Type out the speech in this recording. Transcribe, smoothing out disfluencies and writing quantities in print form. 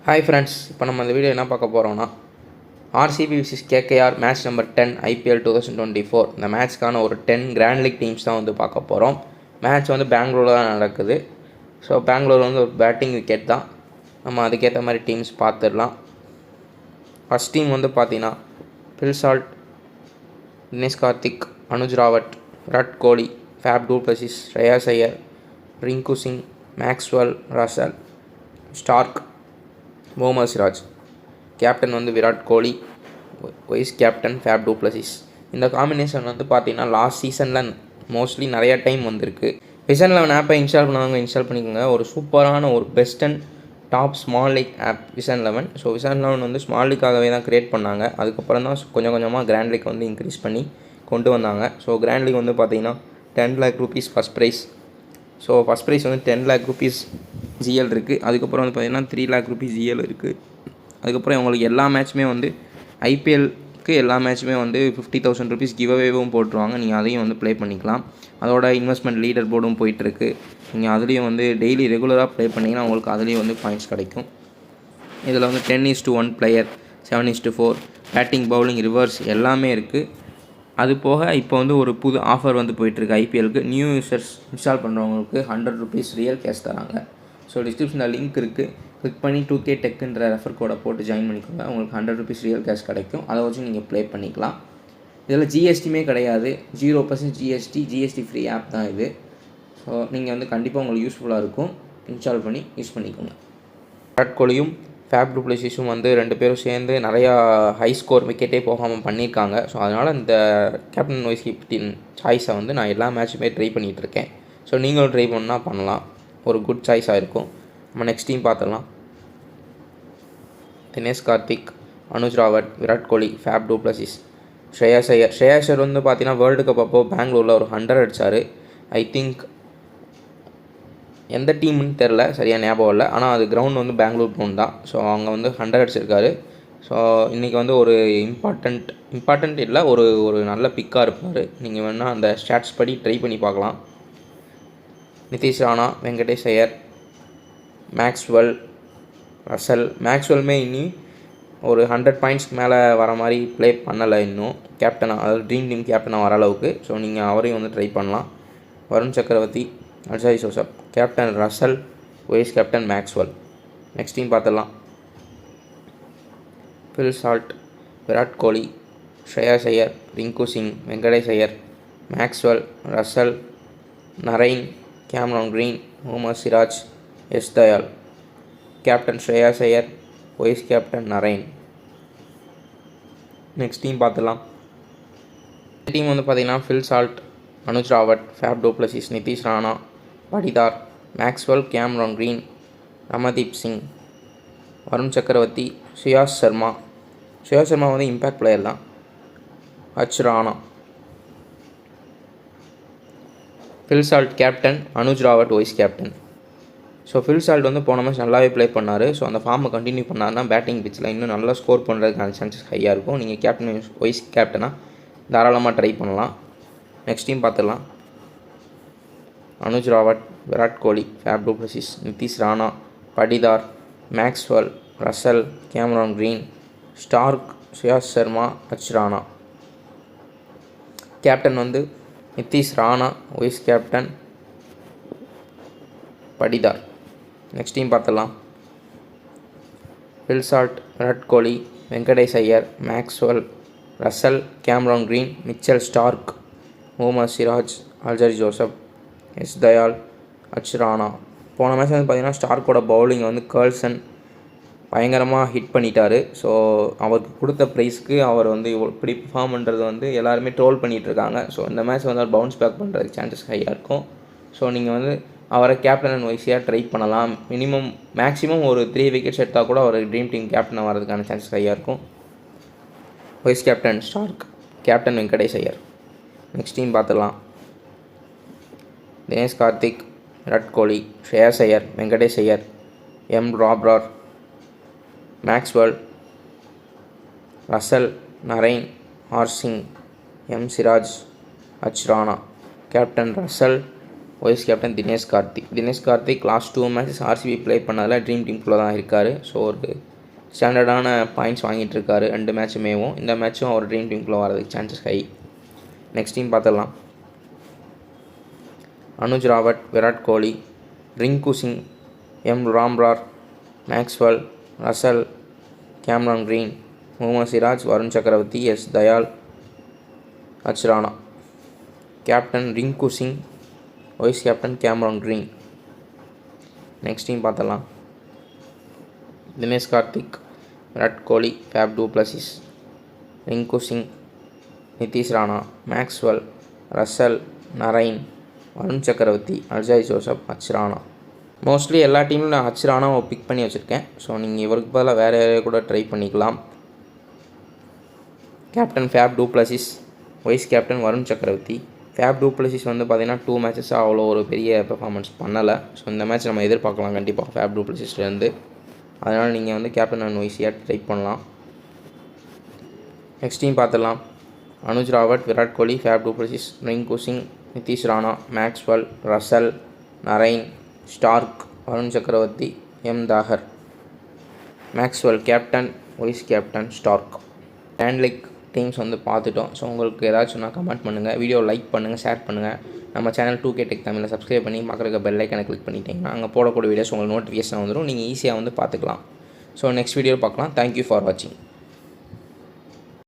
Hi friends, இப்போ நம்ம இந்த வீடியோ என்ன பார்க்க போகிறோம்னா RCB விசிஸ் KKR match number 10 IPL 2024. இந்த மேட்ச்க்கான ஒரு 10 கிராண்ட் லீக் டீம்ஸ் தான் வந்து பார்க்க போகிறோம். மேட்ச் வந்து பெங்களூரில் தான் நடக்குது. ஸோ பெங்களூர் வந்து ஒரு பேட்டிங் விக்கெட் தான். நம்ம அதுக்கேற்ற மாதிரி டீம்ஸ் பார்த்துடலாம். ஃபஸ்ட் டீம் வந்து பார்த்தீங்கன்னா Phil Salt, Dinesh Karthik, Anuj Rawat, Virat Kohli, Faf du Plessis, Shreyas Iyer, Rinku Singh, Maxwell, Russell, Starc, Mohammed Siraj. Captain வந்து Virat Kohli, vice captain Faf du Plessis. இந்த காம்பினேஷன் வந்து பார்த்தீங்கன்னா லாஸ்ட் சீசனில் மோஸ்ட்லி நிறையா டைம் வந்திருக்கு. விசன் 11 ஆப்பை இன்ஸ்டால் பண்ணவங்க இன்ஸ்டால் பண்ணிக்கோங்க. ஒரு சூப்பரான ஒரு best and top small league app Vision 11. So Vision 11 வந்து ஸ்மால் லீக்காகவே தான் க்ரியேட் பண்ணாங்க. அதுக்கப்புறம் தான் கொஞ்சம் கொஞ்சமாக கிராண்ட் லீக் வந்து இன்க்ரீஸ் பண்ணி கொண்டு வந்தாங்க. ஸோ கிராண்ட் லீக் வந்து பார்த்தீங்கன்னா 10 lakh rupees first prize. So first prize வந்து 10 lakh rupees ஜிஎல் இருக்குது. அதுக்கப்புறம் வந்து பார்த்திங்கன்னா 3 lakh rupees ஜிஎல் இருக்குது. அதுக்கப்புறம் உங்களுக்கு எல்லா மேட்ச்சுமே வந்து ஐபிஎல்க்கு எல்லா மேட்ச்சுமே வந்து 50,000 rupees கிவ்அவேவும் போட்டுருவாங்க. நீங்கள் அதையும் வந்து ப்ளே பண்ணிக்கலாம். அதோட இன்வெஸ்ட்மெண்ட் லீடர் போர்டும் போயிட்டுருக்கு. நீங்கள் அதுலேயும் வந்து டெய்லி ரெகுலராக ப்ளே பண்ணிங்கன்னா உங்களுக்கு அதுலேயும் வந்து பாயிண்ட்ஸ் கிடைக்கும். இதில் வந்து 10:1 பிளேயர், 7:4 பேட்டிங், பவுலிங், ரிவர்ஸ் எல்லாமே இருக்குது. அது போக இப்போ வந்து ஒரு புது ஆஃபர் வந்து போயிட்டுருக்கு ஐபிஎலுக்கு. நியூ யூசர்ஸ் இன்ஸ்டால் பண்ணுறவங்களுக்கு 100 rupees ரியல் கேஷ் தராங்க. ஸோ டிஸ்கிரிப்ஷனில் லிங்க் இருக்குது. கிளிக் பண்ணி 2K டெக்குன்ற ரெஃபர் கோடை போட்டு ஜாயின் பண்ணிக்கோங்க. உங்களுக்கு 100 rupees ரியல் கேஷ் கிடைக்கும். அதை வச்சு நீங்கள் ப்ளே பண்ணிக்கலாம். இதில் ஜிஎஸ்டியுமே கிடையாது. 0% ஜிஎஸ்டி ஃப்ரீ ஆப் தான் இது. ஸோ நீங்கள் வந்து கண்டிப்பாக உங்களுக்கு யூஸ்ஃபுல்லாக இருக்கும். இன்ஸ்டால் பண்ணி யூஸ் பண்ணிக்கோங்க. விராட் கோலியும் ஃபேப் டூ பிளஸிஸும் வந்து 2 பேரும் சேர்ந்து நிறையா ஹை ஸ்கோர் விக்கெட்டே போகாமல் பண்ணியிருக்காங்க. ஸோ அதனால் இந்த கேப்டன் வைஸ் கேப்டன் சாய்ஸை வந்து நான் எல்லா மேட்சுமே ட்ரை பண்ணிகிட்ருக்கேன். ஸோ நீங்களும் ட்ரை பண்ணால் பண்ணலாம். ஒரு குட் சாய்ஸாக இருக்கும். நம்ம நெக்ஸ்ட் டீம் பார்த்துடலாம். Dinesh Karthik, Anuj Rawat, Virat Kohli, Faf du Plessis, Shreyas Iyer. Shreyas Iyer வந்து பார்த்தீங்கன்னா வேர்ல்டு கப் அப்போது பெங்களூரில் ஒரு 100 அடித்தார். ஐ திங்க் எந்த டீம்னு தெரில, சரியாக ஞாபகம் இல்லை. ஆனால் அது கிரவுண்ட் வந்து பெங்களூர் கிரவுண்ட் தான். ஸோ அவங்க வந்து 100 அடிச்சிருக்காரு. ஸோ இன்றைக்கி வந்து ஒரு இம்பார்ட்டண்ட் இல்லை, ஒரு நல்ல பிக்காக இருப்பார். நீங்கள் வேணால் அந்த ஸ்டாட்ஸ் படி ட்ரை பண்ணி பார்க்கலாம். Nitish Rana, Venkatesh Iyer, Maxwell, Russell. மேக்ஸ்வெல்மே இனி ஒரு 100 பாயிண்ட்ஸ்க்கு மேலே வர மாதிரி ப்ளே பண்ணலை இன்னும் கேப்டனாக, அதாவது ட்ரீம் டீம் கேப்டனாக வர அளவுக்கு. ஸோ நீங்கள் அவரையும் வந்து ட்ரை பண்ணலாம். Varun Chakravarthy, Alzarri Joseph. Captain Russell, vice captain Maxwell. Next team பார்த்துடலாம். Phil Salt, Virat Kohli, Shreyas Iyer, Rinku Singh, Venkatesh Iyer, Maxwell, Russell, Narine, Cameron Green, Mohammed Siraj, S Dayal. Captain Shreyas Iyer, vice captain Narine. Next team பார்த்துடலாம். டீம் வந்து பார்த்திங்கன்னா Phil Salt, Anuj Rawat, Faf du Plessis, Nitish Rana, Patidar, Maxwell, Cameron Green, Ramandeep Singh, Varun Chakravarthy, Suyash Sharma. Suyash Sharma வந்து impact player தான். H Rana. Bill salt captain, Anuj Rawat vice captain. So bill salt வந்து போன match நல்லாவே play பண்ணார். So அந்த ஃபார்மை கண்டினியூ பண்ணார்னா பேட்டிங் பிச்சில் இன்னும் நல்லா ஸ்கோர் பண்ணுறதுக்கான சான்சஸ் ஹையாக இருக்கும். நீங்கள் கேப்டன் வைஸ் கேப்டனாக தாராளமாக ட்ரை பண்ணலாம். நெக்ஸ்ட் டீம் பார்த்துடலாம். Anuj Rawat, Virat Kohli, Faf du Plessis, Nitish Rana, Patidar, Maxwell, Russell, Cameron Green, Starc, Suyash Sharma, H Rana. Captain வந்து Nitish Rana, vice captain Patidar. Next team பார்த்துடலாம். Phil Salt, Virat Kohli, Venkatesh Iyer, Maxwell, Russell, Cameron Green, Mitchell Starc, Mohammed Siraj, Alzarri Joseph, S Dayal, H Rana. போன match வந்து பார்த்திங்கன்னா ஸ்டார்க்கோட bowling வந்து கர்ல்சன் பயங்கரமாக hit பண்ணிட்டார். So அவருக்கு கொடுத்த ப்ரைஸ்க்கு அவர் வந்து இப்படி பெர்ஃபார்ம் பண்ணுறது வந்து எல்லாருமே ட்ரோல் பண்ணிகிட்ருக்காங்க. ஸோ இந்த மேட்ச் வந்து அவர் பவுன்ஸ் பேக் பண்ணுறதுக்கு சான்சஸ் ஹையாக இருக்கும். ஸோ நீங்கள் வந்து அவரை கேப்டன் அண்ட் வைஸியாக ட்ரை பண்ணலாம். மேக்ஸிமம் ஒரு 3 விக்கெட்ஸ் எடுத்தால் கூட அவர் ட்ரீம் டீம் கேப்டனாக வரதுக்கான சான்சஸ் ஹையாக இருக்கும். Vice captain Starc, captain Venkatesh Iyer. Next team பார்த்துடலாம். Dinesh Karthik, Virat Kohli, Shreyas Iyer, Venkatesh Iyer, M Lomror, Maxwell, Russell, Narine, R Singh, M Siraj, H Rana. Captain Russell, vice captain Dinesh Karthik last 2 matches RCB play பண்ணதில் ட்ரீம் டீம்குள்ளே தான் இருக்கார். ஸோ ஒரு ஸ்டாண்டர்டான பாயிண்ட்ஸ் வாங்கிட்டு இருக்காரு 2 மேட்சுமேவும். இந்த மேட்சும் அவர் ட்ரீம் டீம்குள்ளே வரதுக்கு சான்சஸ் ஹை. நெக்ஸ்ட் டீம் பார்த்துடலாம். Anuj Rawat, Virat Kohli, Rinku Singh, M Lomror, Maxwell, Russell, Cameron Green, Mohammed Siraj, Varun Chakravarthy, S Dayal, H Rana. Captain Rinku Singh, vice captain Cameron Green. Next team பார்த்தலாம். Dinesh Karthik, Virat Kohli, Faf du Plessis, Rinku Singh, Nitish Rana, Maxwell, Russell, Narine, Varun Chakravarthy, Ajay Joseph, H Rana. Mostly எல்லா டீம்லையும் நான் ஹச் ராணாவை பிக் பண்ணி வச்சுருக்கேன். ஸோ நீங்கள் இவருக்கு பதிலாக வேறு யாரையும் கூட ட்ரை பண்ணிக்கலாம். Captain Faf du Plessis, vice captain Varun Chakravarthy. Faf du Plessis வந்து பார்த்திங்கன்னா 2 மேட்சஸ் அவ்வளோ ஒரு பெரிய பெர்ஃபார்மன்ஸ் பண்ணலை. ஸோ இந்த மேட்ச் நம்ம எதிர்பார்க்கலாம் கண்டிப்பாக ஃபேப் டூ பிளஸிஸ்லேருந்து. அதனால் நீங்கள் வந்து கேப்டன் அண்ட் வைஸியாக ட்ரை பண்ணலாம். நெக்ஸ்ட் டீம் பார்த்துடலாம். Anuj Rawat, Virat Kohli, Faf du Plessis, Rinku Singh, Nitish Rana, Maxwell, Russell, Narine, Starc, Varun Chakravarthy, M Dagar. Maxwell captain, vice captain Starc. Grand league teams வந்து பார்த்துட்டோம். ஸோ உங்களுக்கு ஏதாச்சும்னா கமெண்ட் பண்ணுங்கள், வீடியோ லைக் பண்ணுங்கள், ஷேர் பண்ணுங்கள். நம்ம சேனல் 2K Tech தமிழில் சப்ஸ்கிரைப் பண்ணி பக்கத்துக்கு பெல் ஐக்கனை கிளிக் பண்ணிட்டீங்கன்னா அங்கே போடக்கூடிய வீடியோஸ் உங்களுக்கு நோட்டிஃபிகேஷன் வந்துடும். நீங்கள் ஈஸியாக வந்து பார்த்துக்கலாம். ஸோ நெக்ஸ்ட் வீடியோ பார்க்கலாம். தேங்க்யூ ஃபார் வாட்சிங்.